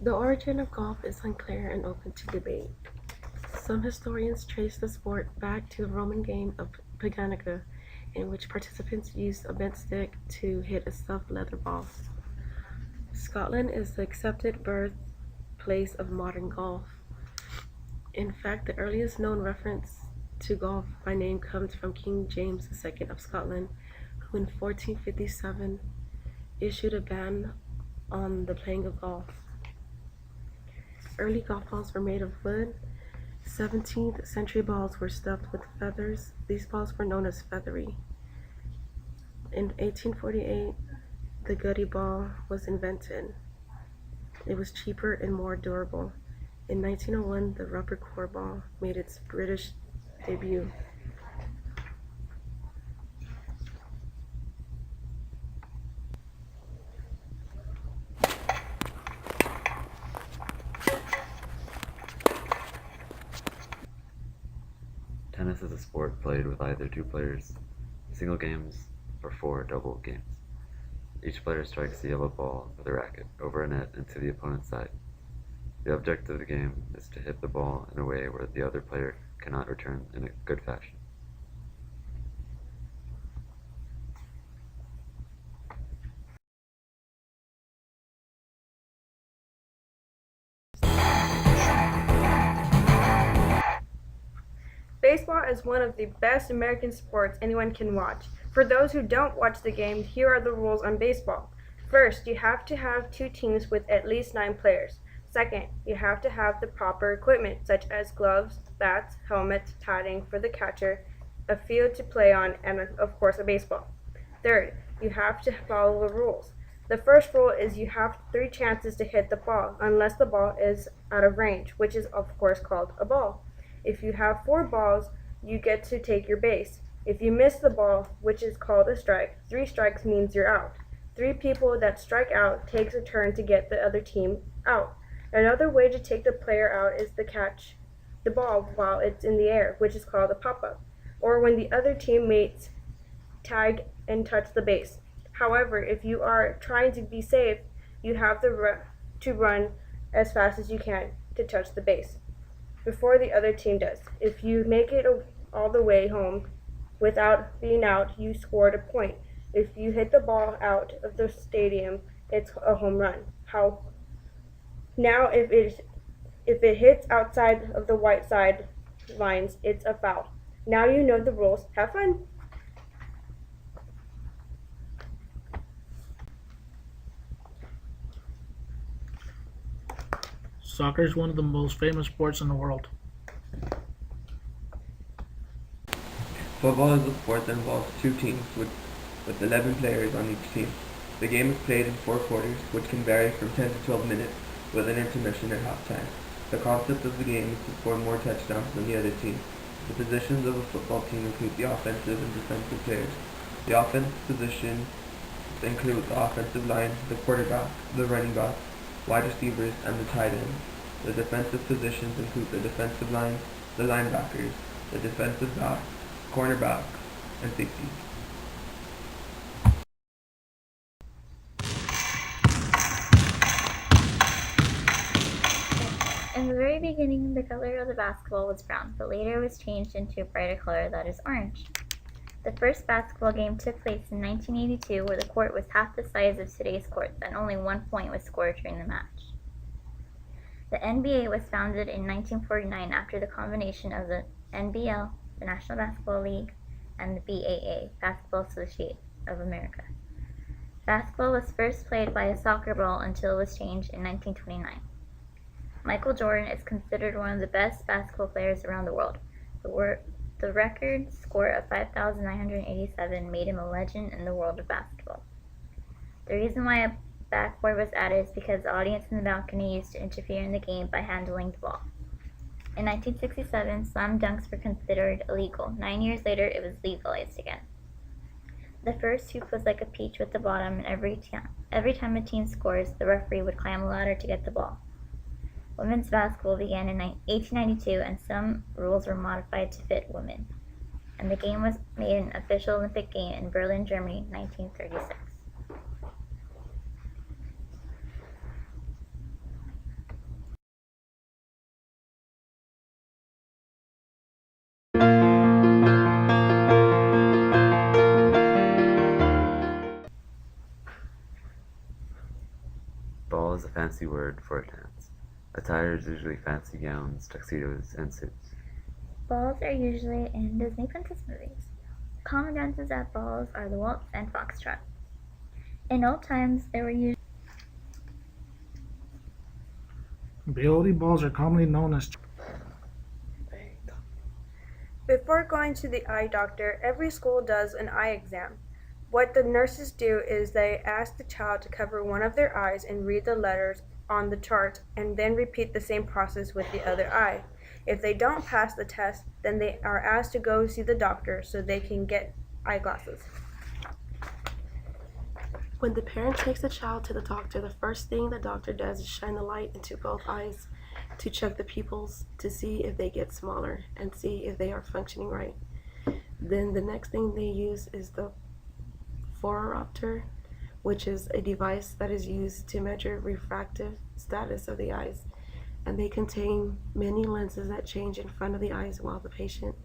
The origin of golf is unclear and open to debate. Some historians trace the sport back to the Roman game of Paganica, in which participants used a bent stick to hit a stuffed leather ball. Scotland is the accepted birthplace of modern golf. In fact, the earliest known reference to golf by name comes from King James II of Scotland, who in 1457 issued a ban on the playing of golf. Early golf balls were made of wood. 17th century balls were stuffed with feathers. These balls were known as feathery. In 1848, the gutty ball was invented. It was cheaper and more durable. In 1901, the rubber core ball made its British debut. Tennis is a sport played with either two players, single games, or four double games. Each player strikes the yellow ball with a racket over a net into the opponent's side. The object of the game is to hit the ball in a way where the other player cannot return in a good fashion. Baseball is one of the best American sports anyone can watch. For those who don't watch the game, here are the rules on baseball. First, you have to have two teams with at least 9 players. Second, you have to have the proper equipment, such as gloves, bats, helmets, padding for the catcher, a field to play on, and of course a baseball. Third, you have to follow the rules. The first rule is you have 3 chances to hit the ball, unless the ball is out of range, which is of course called a ball. If you have 4 balls, you get to take your base. If you miss the ball, which is called a strike, 3 strikes means you're out. 3 people that strike out takes a turn to get the other team out. Another way to take the player out is to catch the ball while it's in the air, which is called a pop-up, or when the other teammates tag and touch the base. However, if you are trying to be safe, you have to run as fast as you can to touch the base before the other team does. If you make it all the way home without being out, you scored a point. If you hit the ball out of the stadium, it's a home run. Now if it hits outside of the white side lines, it's a foul. Now you know the rules. Have fun. Soccer is one of the most famous sports in the world. Football is a sport that involves two teams with 11 players on each team. The game is played in 4 quarters, which can vary from 10 to 12 minutes, with an intermission at halftime. The concept of the game is to score more touchdowns than the other team. The positions of a football team include the offensive and defensive players. The offensive positions include the offensive line, the quarterback, the running back, wide receivers, and the tight end. The defensive positions include the defensive line, the linebackers, the defensive back, cornerback, and safety. In the very beginning, the color of the basketball was brown, but later it was changed into a brighter color that is orange. The first basketball game took place in 1982, where the court was half the size of today's courts and only 1 point was scored during the match. The NBA was founded in 1949 after the combination of the NBL, the National Basketball League, and the BAA, Basketball Association of America. Basketball was first played by a soccer ball until it was changed in 1929. Michael Jordan is considered one of the best basketball players around the world. The record score of 5,987 made him a legend in the world of basketball. The reason why a backboard was added is because the audience in the balcony used to interfere in the game by handling the ball. In 1967, slam dunks were considered illegal. 9 years later, it was legalized again. The first hoop was like a peach with the bottom, and every time a team scores, the referee would climb a ladder to get the ball. Women's basketball began in 1892, and some rules were modified to fit women, and the game was made an official Olympic game in Berlin, Germany, 1936. Ball is a fancy word for a dance. Attire is usually fancy gowns, tuxedos, and suits. Balls are usually in Disney princess movies. Common dances at balls are the waltz and foxtrot. In old times, there were usually Peyote balls are commonly known as Before going to the eye doctor, every school does an eye exam. What the nurses do is they ask the child to cover one of their eyes and read the letters on the chart and then repeat the same process with the other eye. If they don't pass the test, then they are asked to go see the doctor so they can get eyeglasses. When the parent takes the child to the doctor, the first thing the doctor does is shine the light into both eyes to check the pupils to see if they get smaller and see if they are functioning right. Then the next thing they use is the phoropter, which is a device that is used to measure refractive status of the eyes, and they contain many lenses that change in front of the eyes while the patient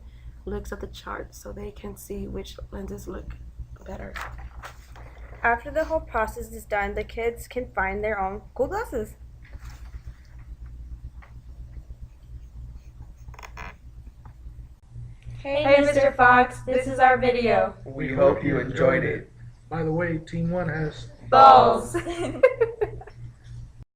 looks at the chart so they can see which lenses look better. After the whole process is done, the kids can find their own cool glasses. Hey, Mr. Fox, this is our video. We hope you enjoyed it. By the way, Team 1 has Balls!